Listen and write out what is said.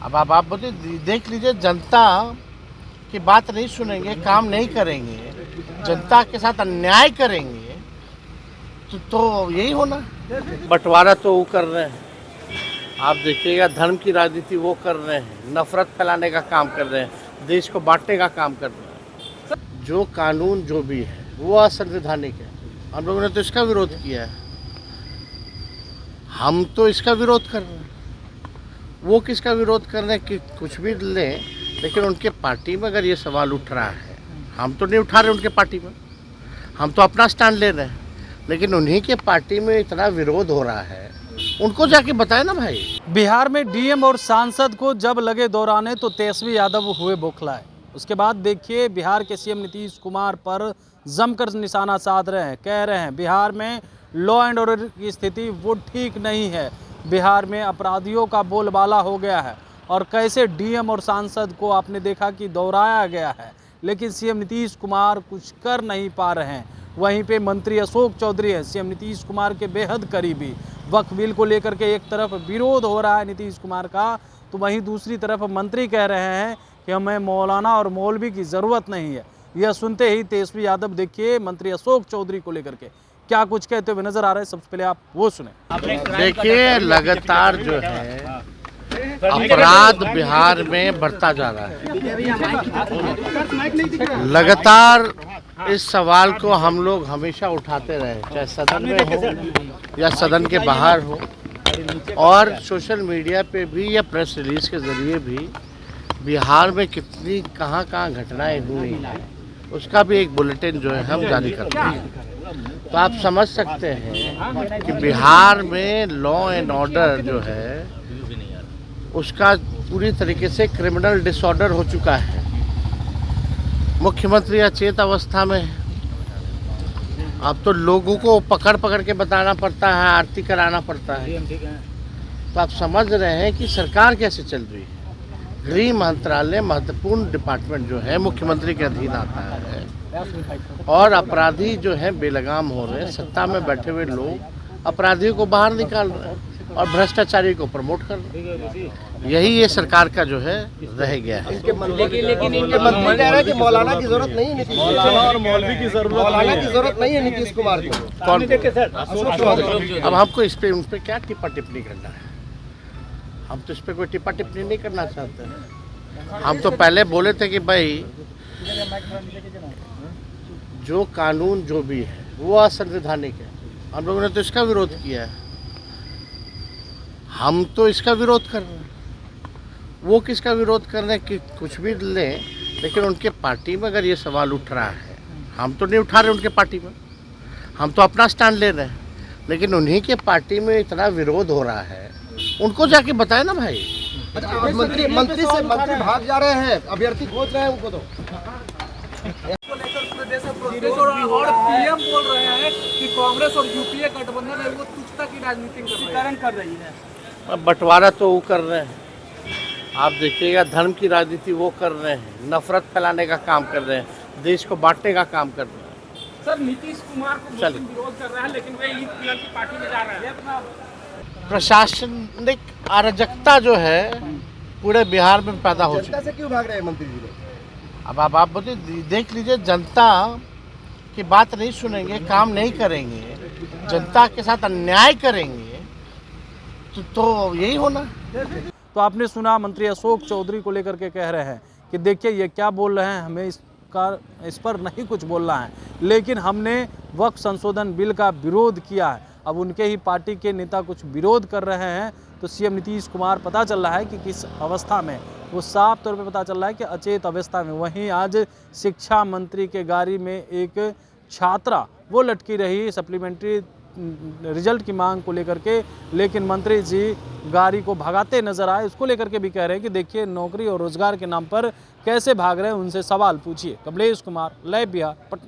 अब आप बोले देख लीजिए, जनता की बात नहीं सुनेंगे, काम नहीं करेंगे, जनता के साथ अन्याय करेंगे, तो यही होना। बंटवारा तो वो कर रहे हैं, आप देखिएगा, धर्म की राजनीति वो कर रहे हैं, नफरत फैलाने का काम कर रहे हैं, देश को बांटने का काम कर रहे हैं। जो कानून जो भी है वो असंवैधानिक है। हम लोगों ने तो इसका विरोध किया है, हम तो इसका विरोध कर रहे हैं। वो किसका विरोध कर रहे हैं कि कुछ भी लें, लेकिन उनके पार्टी में अगर ये सवाल उठ रहा है, हम तो नहीं उठा रहे उनके पार्टी में, हम तो अपना स्टैंड ले रहे हैं, लेकिन उन्हीं के पार्टी में इतना विरोध हो रहा है, उनको जाके बताए ना भाई। बिहार में डीएम और सांसद को जब लगे दौराने तो तेजस्वी यादव हुए बौखलाए। उसके बाद देखिए बिहार के सीएम नीतीश कुमार पर जमकर निशाना साध रहे हैं, कह रहे हैं बिहार में लॉ एंड ऑर्डर की स्थिति वो ठीक नहीं है, बिहार में अपराधियों का बोलबाला हो गया है। और कैसे डीएम और सांसद को आपने देखा कि दोहराया गया है, लेकिन सीएम नीतीश कुमार कुछ कर नहीं पा रहे हैं। वहीं पे मंत्री अशोक चौधरी हैं सीएम नीतीश कुमार के बेहद करीबी। वक्फ बिल को लेकर के एक तरफ विरोध हो रहा है नीतीश कुमार का, तो वहीं दूसरी तरफ मंत्री कह रहे हैं कि हमें मौलाना और मौलवी की ज़रूरत नहीं है। यह सुनते ही तेजस्वी यादव देखिए मंत्री अशोक चौधरी को लेकर के क्या कुछ कहते हुए नजर आ रहे हैं। सबसे पहले आप वो सुने। देखिए, लगातार जो है अपराध बिहार में बढ़ता जा रहा है। लगातार इस सवाल को हम लोग हमेशा उठाते रहे, चाहे सदन में हो या सदन के बाहर हो, और सोशल मीडिया पे भी या प्रेस रिलीज के जरिए भी बिहार में कितनी कहाँ घटनाएं हुई हैं, उसका भी एक बुलेटिन जो है हम जारी करते हैं। तो आप समझ सकते हैं कि बिहार में लॉ एंड ऑर्डर जो है उसका पूरी तरीके से क्रिमिनल डिसऑर्डर हो चुका है। मुख्यमंत्री अचेत अवस्था में है। अब तो लोगों को पकड़ के बताना पड़ता है, आरती कराना पड़ता है। तो आप समझ रहे हैं कि सरकार कैसे चल रही है। गृह मंत्रालय महत्वपूर्ण डिपार्टमेंट जो है मुख्यमंत्री के अधीन आता है, और अपराधी जो है बेलगाम हो रहे हैं। सत्ता में बैठे हुए लोग अपराधियों को बाहर निकाल रहे हैं और भ्रष्टाचारी को प्रमोट कर रहे हैं। यही ये सरकार का जो है रह गया है। लेकिन इनके मंत्री कह रहे हैं कि मौलाना की जरूरत नहीं है, नीतीश मौलाना और मौलवी की जरूरत नहीं है नीतीश कुमार को। कौन? अब हमको इस पे उस पर क्या टिप्पा टिप्पणी करना है? हम तो इस पर कोई टिप्पा टिप्पणी नहीं करना चाहते हैं। हम तो पहले बोले थे कि भाई जो कानून जो भी है वो असंवैधानिक है। हम लोगों ने तो इसका विरोध किया है, हम तो इसका विरोध कर रहे हैं। वो किसका विरोध कर रहे हैं कि कुछ भी लें, लेकिन उनके पार्टी में अगर ये सवाल उठ रहा है, हम तो नहीं उठा रहे उनके पार्टी में, हम तो अपना स्टैंड ले रहे हैं, लेकिन उन्हीं के पार्टी में इतना विरोध हो रहा है, उनको जाके बताए ना भाई। मंत्री भाग जा रहे हैं, अभ्यर्थी खोज रहे हैं उनको। तो और पीएम बोल रहे हैं कि कांग्रेस और यूपीए गठबंधन है वो तुच्छता की राजनीति कर रही है। बंटवारा तो वो कर रहे हैं, आप देखिएगा, धर्म की राजनीति वो कर रहे हैं, नफरत फैलाने का काम कर रहे हैं, देश को बांटने का काम कर रहे हैं। सर, नीतीश कुमार को विरोध कर रहा है, लेकिन वे ईद मिलन की पार्टी में जा रहे हैं। प्रशासनिक अराजकता जो है पूरे बिहार में पैदा हो चुकी है। जनता से क्यों भाग रहे हैं मंत्री जी? अब आप बोले देख लीजिए, जनता की बात नहीं सुनेंगे, काम नहीं करेंगे, जनता के साथ अन्याय करेंगे, तो यही होना। तो आपने सुना मंत्री अशोक चौधरी को लेकर के कह रहे हैं कि देखिए ये क्या बोल रहे हैं, हमें इस पर नहीं कुछ बोलना है, लेकिन हमने वक्फ संशोधन बिल का विरोध किया है। अब उनके ही पार्टी के नेता कुछ विरोध कर रहे हैं, तो सीएम नीतीश कुमार पता चल रहा है कि किस अवस्था में, वो साफ तौर पे पता चल रहा है कि अचेत अवस्था में। वहीं आज शिक्षा मंत्री के गाड़ी में एक छात्रा वो लटकी रही सप्लीमेंट्री रिजल्ट की मांग को लेकर के, लेकिन मंत्री जी गाड़ी को भगाते नजर आए। उसको लेकर के भी कह रहे हैं कि देखिए नौकरी और रोजगार के नाम पर कैसे भाग रहे हैं, उनसे सवाल पूछिए। कमलेश कुमार, लाइव बिहार, पटना।